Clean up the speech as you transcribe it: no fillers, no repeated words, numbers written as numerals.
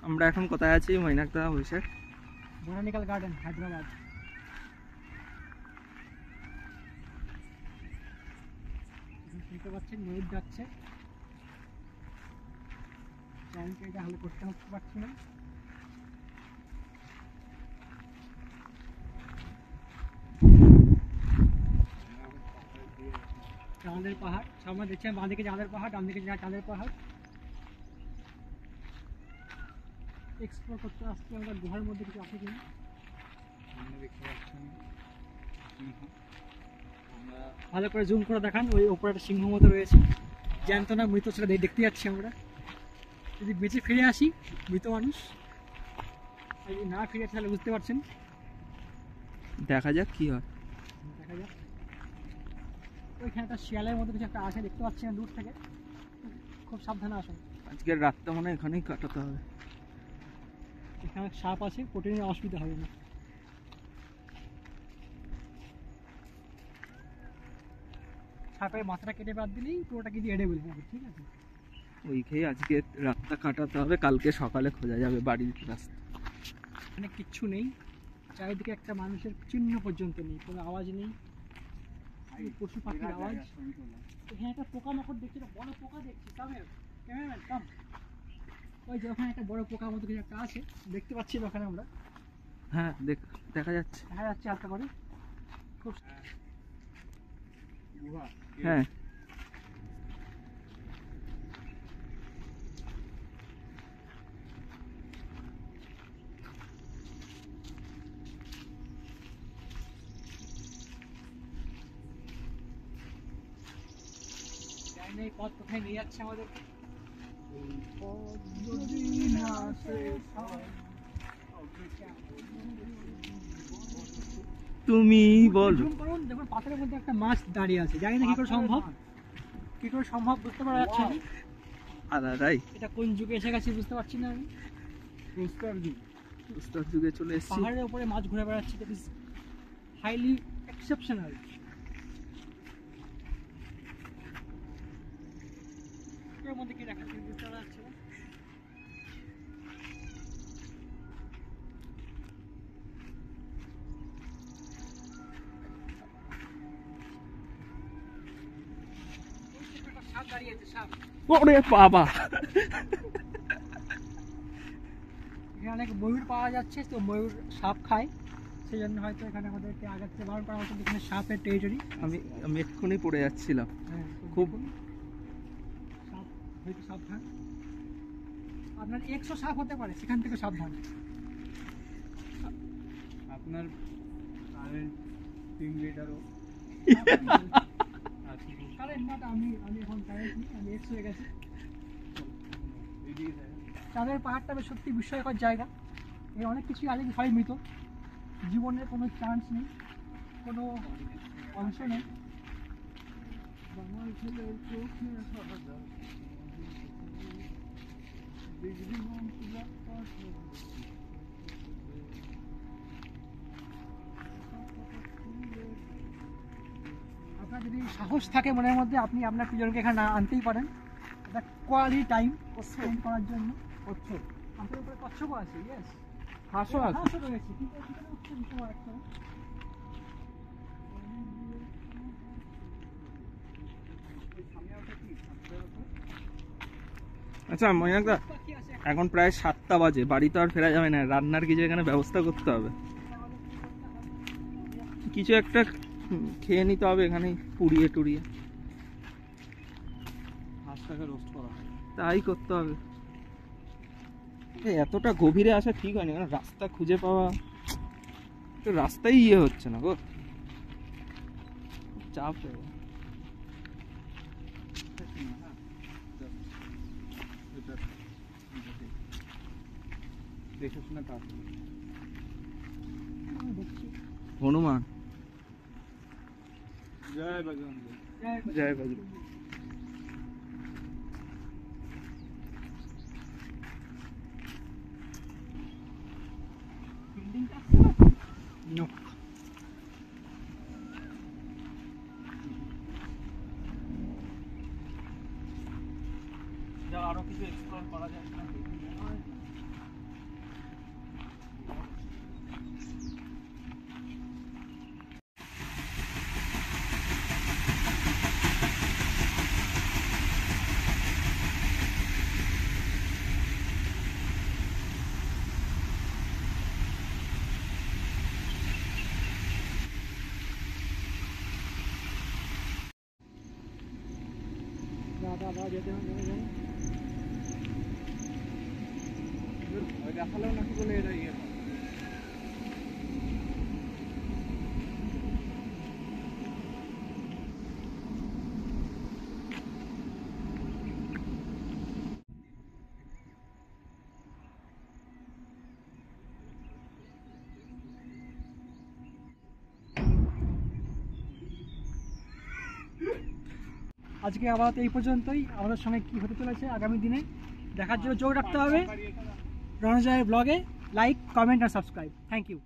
আমরা এখন কোথায় আছি? মৈনাকদা অভিষেক বোটানিক্যাল গার্ডেন, হায়দ্রাবাদ। শুনতে পাচ্ছেন ময়ূর যাচ্ছে, ভালো করতে পারছি না। চাঁদের পাহাড় সামনে দেখছেন, বাঁ দিকে চাঁদের পাহাড়, ডান দিকে চাঁদের পাহাড়। এক্সপ্লোর করতে আসছি আমরা গুহার মধ্যে কিছু আছে কিনা। ভালো করে জুম করে দেখান, ওই ওপরে একটা সিংহ মতো রয়েছে, জ্যান্ত না মৃত সেটা দেখতে যাচ্ছি আমরা। যদি বেঁচে ফিরে আসি, মৃত মানুষ, আর যদি না ফিরে আসি তাহলে বুঝতে পারছেন। দেখা যাক কি হয়। দেখা যাক। ওইখানে একটা শিয়ালের মতো কিছু একটা আছে, দেখতে পাচ্ছি না দূর থেকে, খুব সাবধানে আসুন। আজকের রাতটা মনে হয় এখানেই কাটাতে হবে। এখানে সাপ আছে, প্রোটিনের অসুবিধা হবে না। সাপের মাথাটা কেটে বাদ দিলেই পুরোটা কিন্তু এডেবল হবে, ঠিক আছে। ওই খেয়ে আজকে রাতটা কাটাতে হবে, কালকে সকালে খোঁজা যাবে বাড়ির রাস্তা। এখানে কিচ্ছু নেই, চারিদিকে একটা মানুষের চিহ্ন পর্যন্ত নেই, কোনো আওয়াজ নেই, পশু পাখির আওয়াজ। এখানে একটা পোকামাকড় দেখছি, একটা বড় পোকা দেখছি। ক্যামেরাম্যান কাম, ওই যে ওখানে একটা বড় পোকা মতো কিছু একটা আছে, দেখতে পাচ্ছি ওখানে আমরা। হ্যাঁ দেখা যাচ্ছে, দেখা যাচ্ছে হালকা করে, খুব। হ্যাঁ এই পথ কোথায় নিয়ে যাচ্ছে আমাদের। তুমি বলো। দেখুন পাথরের মধ্যে একটা মাছ দাঁড়িয়ে আছে, জানি না কি করে সম্ভব, বুঝতে পারা যাচ্ছে না। আলাদাই, এটা কোন যুগে এসে গেছে বুঝতে পারছি না আমি। প্রস্তর যুগে চলে এসেছি। পাহাড়ের উপরে মাছ ঘুরে বেড়াচ্ছে, দ্যাট ইজ হাইলি এক্সেপশনাল। এর মধ্যে কি দেখা যাচ্ছে বুঝতে পারা যাচ্ছে না। সাপ দাঁড়িয়ে আছে, সাপ। ওরে বাবা, এখানে অনেক ময়ূর পাওয়া যাচ্ছে, তো ময়ূর সাপ খায়, সেই জন্য হয়তো এখানে আমাদেরকে আগাতে বারণ করা হচ্ছে। এখানে সাপের টেরিটরি। আমি এক্ষুনি পড়ে যাচ্ছিলাম। হ্যাঁ, খুব সাপ, হয়তো সাবধান। আপনার 100 সাপ হতে পারে, সেখান থেকে সাবধান। আপনার টিম লিডারও কারেন্ট না, আমি এখন কারেন্ট নেই, আমি 100 হয়ে গেছি। চাঁদের পাহাড়টা বেশ সত্যি বিস্ময়কর জায়গা। এর অনেক কিছুই আছে সবাই মৃত, জীবনের কোনো চান্স নেই, কোনো অংশ নেই। আপনার যদি সাহস থাকে মনের মধ্যে, আপনি আপনার প্রিয়জনকে এখানে আনতেই পারেন, একটা কোয়ালিটি টাইম স্পেন্ড করার জন্য। কচ্ছপ, আমাদের উপরে কচ্ছপও আছে, ইয়েস, হাসো হাঁসও রয়েছে, কিন্তু এখানে উঠতে দিতে পারছে না। আচ্ছা মৈনাকদা, পাখি আছে। এখন প্রায় 7টা বাজে, বাড়ি তো আর ফেরা যাবে না, রান্নার কিছু এখানে ব্যবস্থা করতে হবে। কিছু একটা খেয়ে নিতে হবে এখানেই, পুড়িয়ে টুড়িয়ে। হাঁসটাকে রোস্ট করা হয়, তাই করতে হবে। এতটা গভীরে আসা ঠিক হয়নি, কারণ রাস্তা খুঁজে পাওয়া, তো রাস্তাই হচ্ছে না গো, চাপ হয়ে গেছে। দেখে শুনে কাজ হনুমান, জয় বজরঙ্গ। জয় বজরং। বিল্ডিংটা নো, আরো কিছু এক্সপ্লোর করা যায় না? দাঁড়া যেতে হবে ওই দেখালেও নাকি বলে এটা ইয়ে হয়। আজকে আপাতত এই পর্যন্তই। আমাদের সঙ্গে কি হতে চলেছে আগামী দিনে দেখার জন্য চোখ রাখতে হবে রণজয়ের ব্লগে। লাইক, কমেন্ট আর সাবস্ক্রাইব। Thank you.